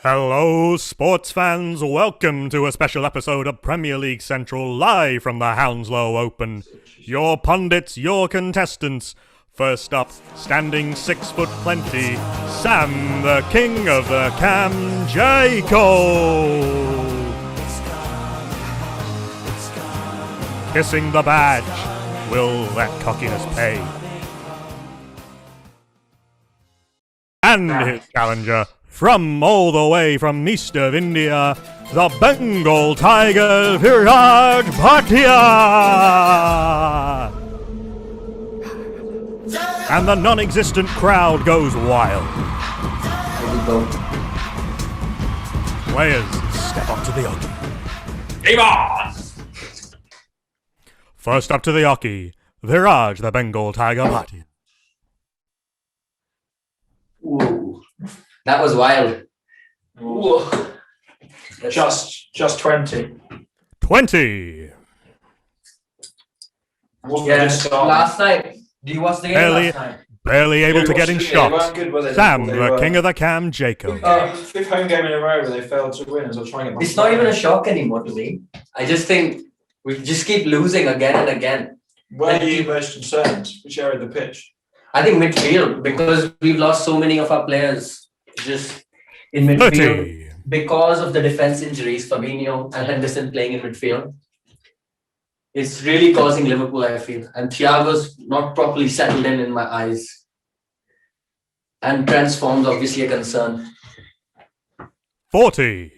Hello, sports fans. Welcome to a special episode of Premier League Central live from the Hounslow Open. Your pundits, your contestants. First up, standing 6 foot plenty, Sam, the king of the Cam Jacob. Kissing the badge. Will that cockiness pay? And his challenger, from all the way from east of India, the Bengal Tiger, Viraj Bhatia! And the non-existent crowd goes wild. Players step up to the hockey. Game on! First up to the hockey, Viraj, the Bengal Tiger Bhatia. Ooh, that was wild. Ooh. Just 20. 20. Yes, last night. Do you watch the game last night? Barely able to get in shot. Sam, the Liverpool. king of the Cam Jacob. Fifth home game in a row where they failed to win as I try and get It's not even a shock anymore to me. I just think we just keep losing again and again. Where are you most concerned? Which area of the pitch? I think midfield, because we've lost so many of our players just in midfield 30. because of the defense injuries, Fabinho and Henderson playing in midfield. It's really causing Liverpool, I feel. And Thiago's not properly settled in my eyes. And transforms obviously a concern. 40.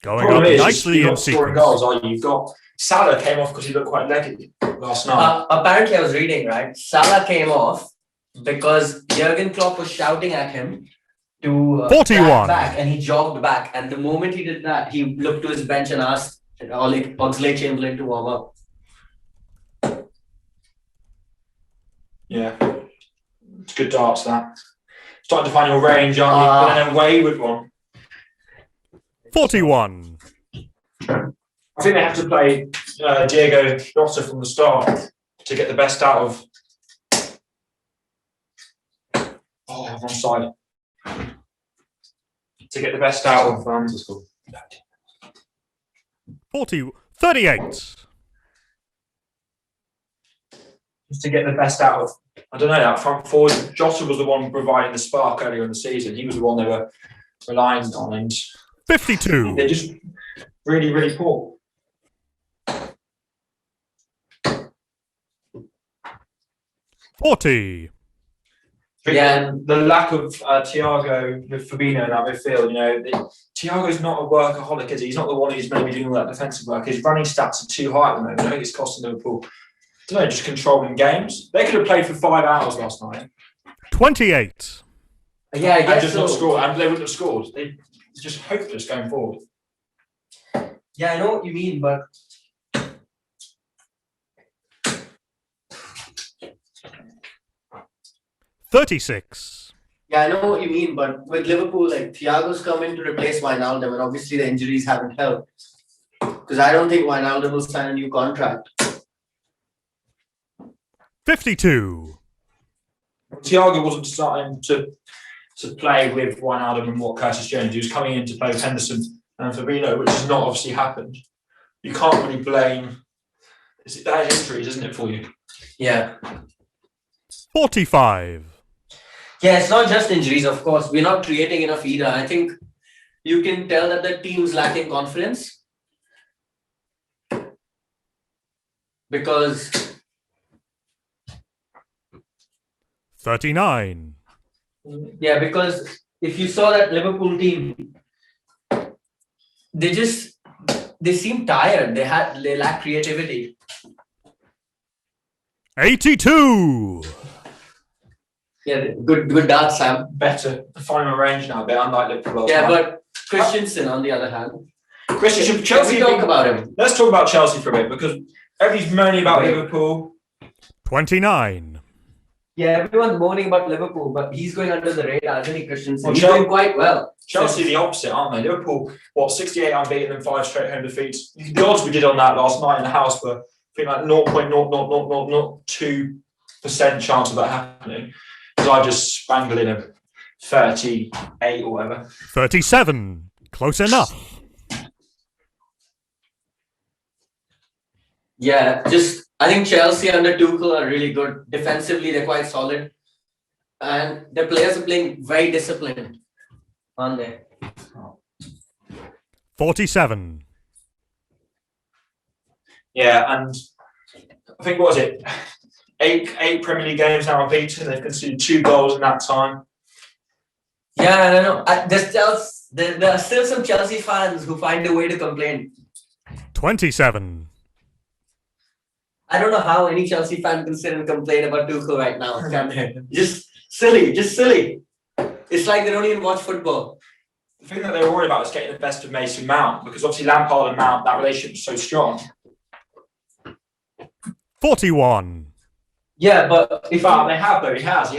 Going Problem up is, nicely you're in not scoring sequence. goals, are you? You've got Salah came off because he looked quite leggy last night. Apparently, I was reading, right? Salah came off because Jurgen Klopp was shouting at him to 41. back, and he jogged back. And the moment he did that, he looked to his bench and asked Oxlade-Chamberlain to warm up. Yeah. It's good darts, that. Starting to find your range, aren't you? But then away with one. 41. I think they have to play Diego Jota from the start to get the best out of. Oh, wrong side. To get the best out of. 38. Just to get the best out of. I don't know, that front forward. Jota was the one providing the spark earlier in the season. He was the one they were relying on, and 52. they're just really, really poor. 40. Yeah. The lack of Thiago with Fabinho in that midfield, Thiago's not a workaholic, is he? He's not the one who's maybe doing all that defensive work. His running stats are too high at the moment. I think it's costing Liverpool, just controlling games. They could have played for 5 hours last night. 28. Yeah, I And guess just so. not scored, and they wouldn't have scored. It's just hopeless going forward. Yeah, I know what you mean, but 36. yeah, I know what you mean, but with Liverpool, like Thiago's coming to replace Wijnaldum, and obviously the injuries haven't helped. Because I don't think Wijnaldum will sign a new contract. 52. Thiago wasn't starting to play with Wijnaldum and what Curtis Jones. He was coming in to play with Henderson and Fabinho, which has not obviously happened. You can't really blame. That is injuries, isn't it, for you? Yeah. 45. Yeah, it's not just injuries, of course. We're not creating enough either. I think you can tell that the team's lacking confidence. Because 39. because if you saw that Liverpool team, they seem tired. They lack creativity. 82. Yeah, good darts, Sam. Better. The final range now, a bit unlike Liverpool last Yeah, night. but Christensen, on the other hand, Christian, can Chelsea. we talk about him? Let's talk about Chelsea for a bit because everybody's moaning about Liverpool. 29. Yeah, everyone's moaning about Liverpool, but he's going under the radar, isn't he, Christensen? Well, He's doing quite well. Chelsea the opposite, aren't they? Liverpool, 68 unbeaten and 5 straight home defeats. The odds we did on that last night in the house were, I think, like 0.00002% chance of that happening. Because I just spangled in a 38 or whatever. 37. Close enough. Yeah, I think Chelsea under Tuchel are really good. Defensively, they're quite solid. And the players are playing very disciplined, aren't they? 47. Yeah, and I think, what was it? Eight Premier League games now unbeaten. They've conceded 2 goals in that time. Yeah, I don't know. There are still some Chelsea fans who find a way to complain. 27. I don't know how any Chelsea fan can sit and complain about Tuchel right now. Can they? Just silly. It's like they don't even watch football. The thing that they were worried about is getting the best of Mason Mount, because obviously Lampard and Mount, that relationship is so strong. 41. Yeah, but They have though. He has.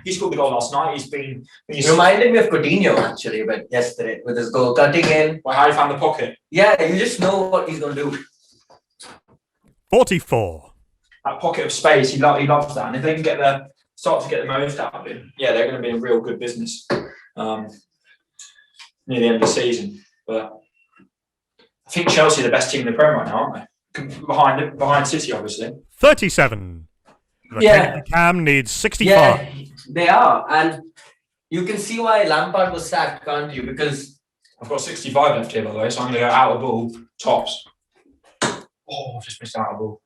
He scored the goal last night. He reminded me of Coutinho actually, but yesterday with his goal cutting in. Well, how he found the pocket. Yeah, you just know what he's gonna do. 44. That pocket of space, he loves that. And if they can start to get the most out of him, yeah, they're going to be in real good business near the end of the season. But I think Chelsea are the best team in the Premier right now, aren't they? Behind City, obviously. 37. The Cam needs 65. Yeah, they are, and you can see why Lampard was sacked, can't you? Because I've got 65 left here, by the way, so I'm going to go out of ball, tops. Oh, I've just missed out of ball.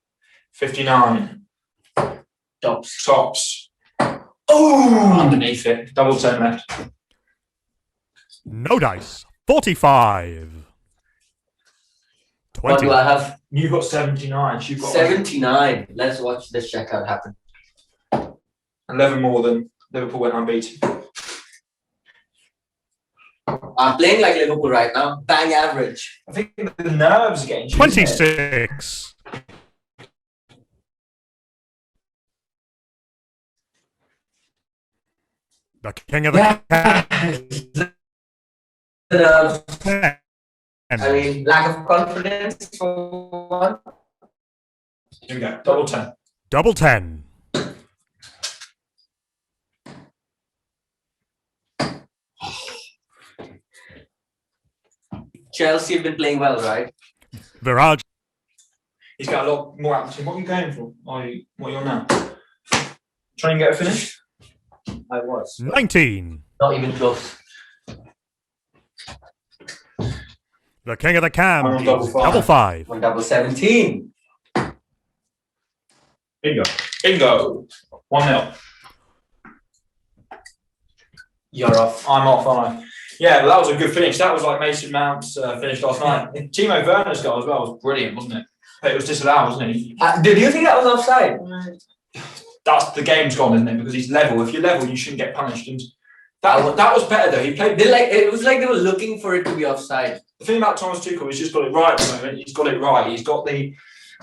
59. Tops. Oh, underneath it. Double 10 left. No dice. 45. 20. what do I have? You've got 79. You've got 79. Let's watch this checkout happen. 11 more than Liverpool went unbeaten. I'm playing like Liverpool right now. Bang average. I think the nerves are getting 26. The king of the I mean, lack of confidence for one. Here we go. Double 10. Double 10. Chelsea have been playing well, right? Viraj. He's got a lot more out of him. What are you going for? What are you on now? Trying to get a finish? I was. 19. Not even close. The king of the Cam I'm on needs double five. double 5. On double 17. Bingo. 1-0. You're off. I'm off, aren't I? Yeah, well, that was a good finish. That was like Mason Mount's finish last night. Timo Werner's goal as well was brilliant, wasn't it? But it was disallowed, wasn't it? Did you think that was offside? That's the game's gone, isn't it? Because he's level. If you're level, you shouldn't get punished. And that was better though. He played. It was like they were looking for it to be offside. The thing about Thomas Tuchel, he's just got it right at the moment. He's got it right. He's got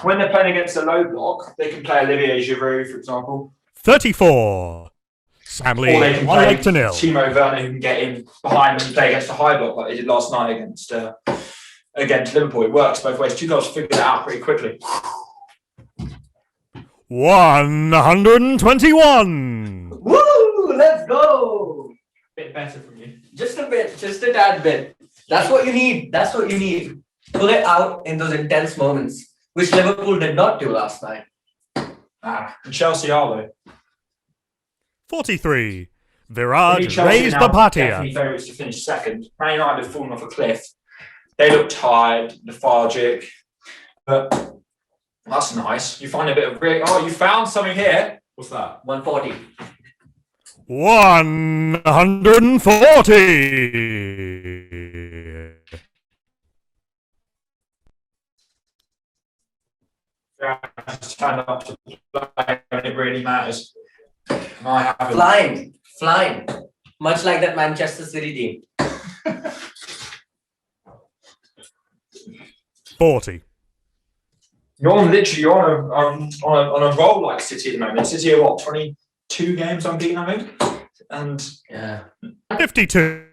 when they're playing against a low block, they can play Olivier Giroud, for example. 34. Sam Lee, Or they can 1 play 8 to 0. Timo Werner, who can get in behind and play against the high block like they did last night against Liverpool. It works both ways. Tuchel's figured it out pretty quickly. 121. Woo! Let's go! Bit better from you. Just a bit, just a tad bit. That's what you need. That's what you need. Pull it out in those intense moments, which Liverpool did not do last night. And Chelsea are though. 43. Viraj Chelsea raised now the Patia. definitely favourites to finish second. Man United have fallen off a cliff. They look tired, lethargic, but that's nice. You find a bit of you found something here. What's that? 140. 140. Stand up to play when it really matters. Flying. Much like that Manchester City team. 40. You're on a roll like City at the moment. City are what, 22 games unbeaten, I think? And yeah. 52.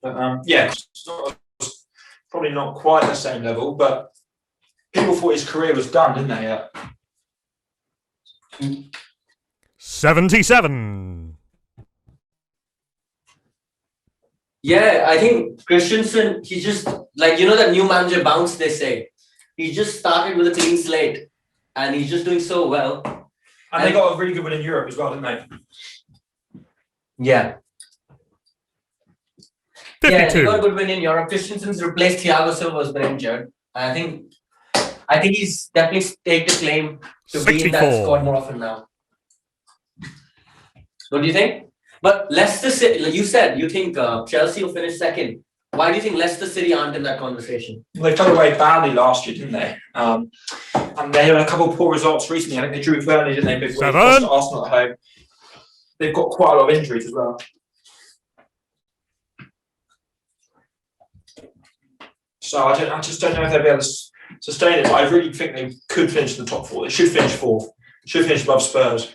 But, probably not quite the same level, but people thought his career was done, didn't they? 77. Yeah, I think Christensen, he just, like, you know, that new manager bounce, they say. He just started with a clean slate and he's just doing so well. And they got a really good win in Europe as well, didn't they? Yeah. 52. Yeah, they got a good win in Europe. Christensen's replaced Thiago Silva's been injured. I think he's definitely staked a claim to be in that 64. squad more often now. What do you think? But Leicester City, like you said, you think Chelsea will finish second. Why do you think Leicester City aren't in that conversation? Well, they fell away badly last year, didn't they? And they had a couple of poor results recently. I think they drew with Burnley, didn't they? Big win, 7. lost to Arsenal at home. They've got quite a lot of injuries as well. So I just don't know if they'll be able to sustain it. But I really think they could finish in the top 4. They should finish 4th. Should finish above Spurs.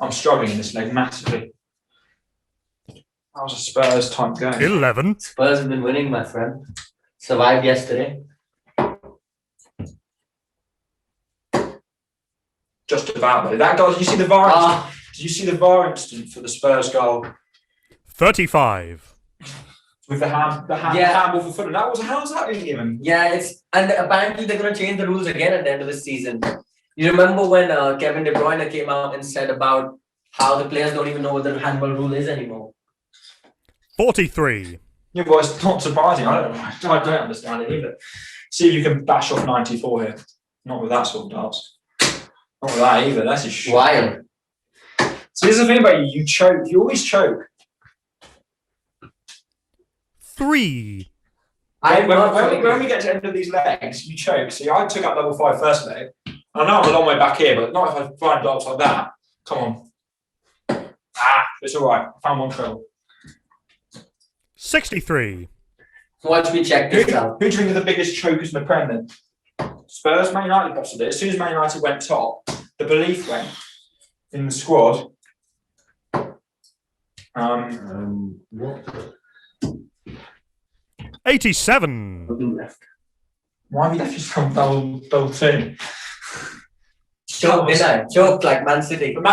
I'm struggling in this leg massively. That was a Spurs type game. 11. Spurs have been winning, my friend. Survived yesterday. Just about though. That goal. Did you see the VAR? Did you see the VAR incident for the Spurs goal 35. with the handball for Fulham? How's that being given? Yeah, and apparently they're going to change the rules again at the end of the season. You remember when Kevin De Bruyne came out and said about how the players don't even know what the handball rule is anymore? 43. Yeah, well, it's not surprising. I don't understand it either. See if you can bash off 94 here. Not with that sort of darts. Not with that either. That's a shit. Wild. So here's the thing about you. You choke. You always choke. 3. When we get to the end of these legs, you choke. See, I took out level 5 first leg. I know I'm a long way back here, but not if I find darts like that. Come on. It's all right. I found one trouble. 63. Watch me check this out. Who do you think are the biggest chokers in the Prem then? Spurs, Man United busted it. As soon as Man United went top, the belief went in the squad. What? 87. Why have you left yourself double team? Choked like Man City. But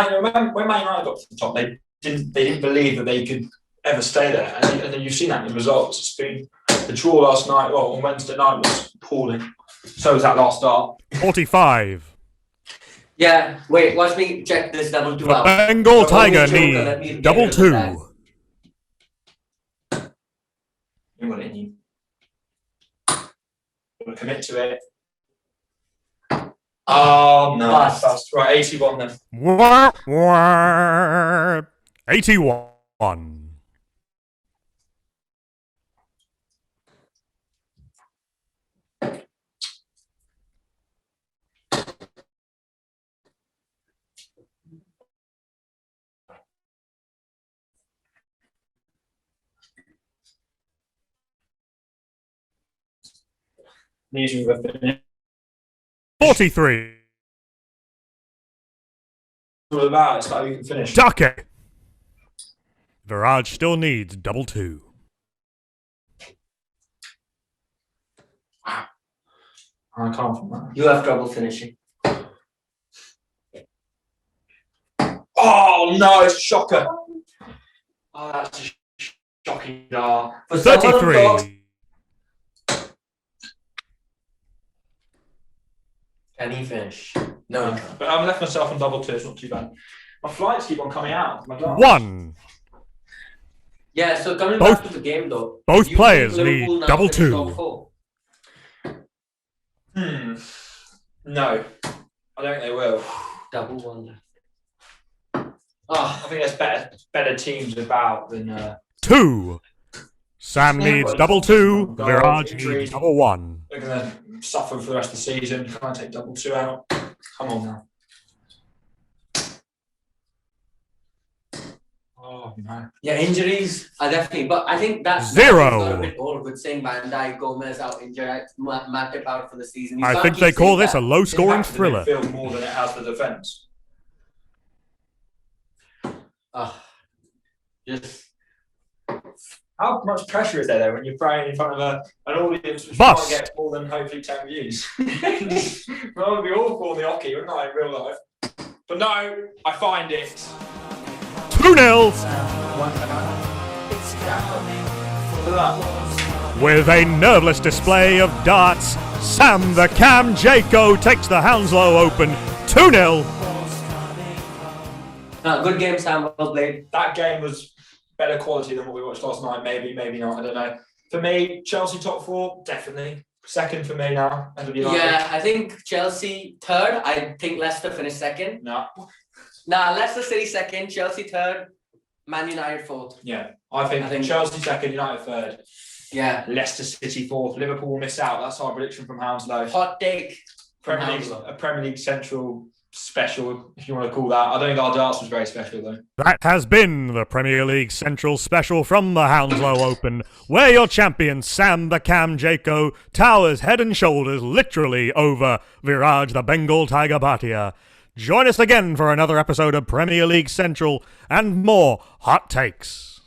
when Man United got to the top, they didn't believe that they could ever stay there, and then you've seen that in the results. It's been the draw last night, on Wednesday night, was appalling. So was that last start. 45. Yeah, wait, watch me check this double 2 out. Bengal Tiger need double 2. You want it in you. We'll commit to it. Oh no, that's right. 81 then. 81. These are the 43. all about. It's like you can finish. Ducky. Viraj still needs double 2. I can't from that. You have trouble finishing. Oh no, it's a shocker. Oh, that's a shocking dart. For someone who talks- 33. Can he finish? No. But I've left myself on double 2. It's not too bad. My flights keep on coming out. My darts. 1. Yeah, so coming back to the game though. Both you players think Liverpool need now double finish 2. top 4? No. I don't think they will. Double 1 left. I think there's better teams about than 2. Sam needs well, double 2. goal, Viraj injuries. needs double 1. they're gonna suffer for the rest of the season. Can't take double 2 out. Come on now. Oh no. Yeah, injuries are definitely, but I think that 0. got a bit old with saying Van Dijk, Gomez out injured, Matip out for the season. You I can't think keep they call saying this a that. low-scoring Impacted the thriller. midfield more than it has the defence. Just How much pressure is there though when you're praying in front of an audience which Bust. might get more than hopefully 10 views? That would be awful on the hockey, wouldn't I, in real life? But no, I find it 2-0. Look at that. With a nerveless display of darts, Sam the Cam Jaco takes the Hounslow Open 2-0. Good game, Sam. Well played. That game was better quality than what we watched last night. Maybe, maybe not. I don't know. For me, Chelsea top 4, definitely. Second for me now. Yeah, I think Chelsea third. I think Leicester finished second. No. Nah, Leicester City second, Chelsea third, Man United fourth. Yeah, I think Chelsea second, United third. Yeah. Leicester City fourth. Liverpool will miss out. That's our prediction from Hounslow. Hot take. A Premier League Central special, if you want to call that. I don't think our darts was very special though. That has been the Premier League Central special from the Hounslow Open, where your champion Sam the Cam Jaco towers head and shoulders literally over Viraj the Bengal Tiger Bhatia. Join us again for another episode of Premier League Central and more hot takes.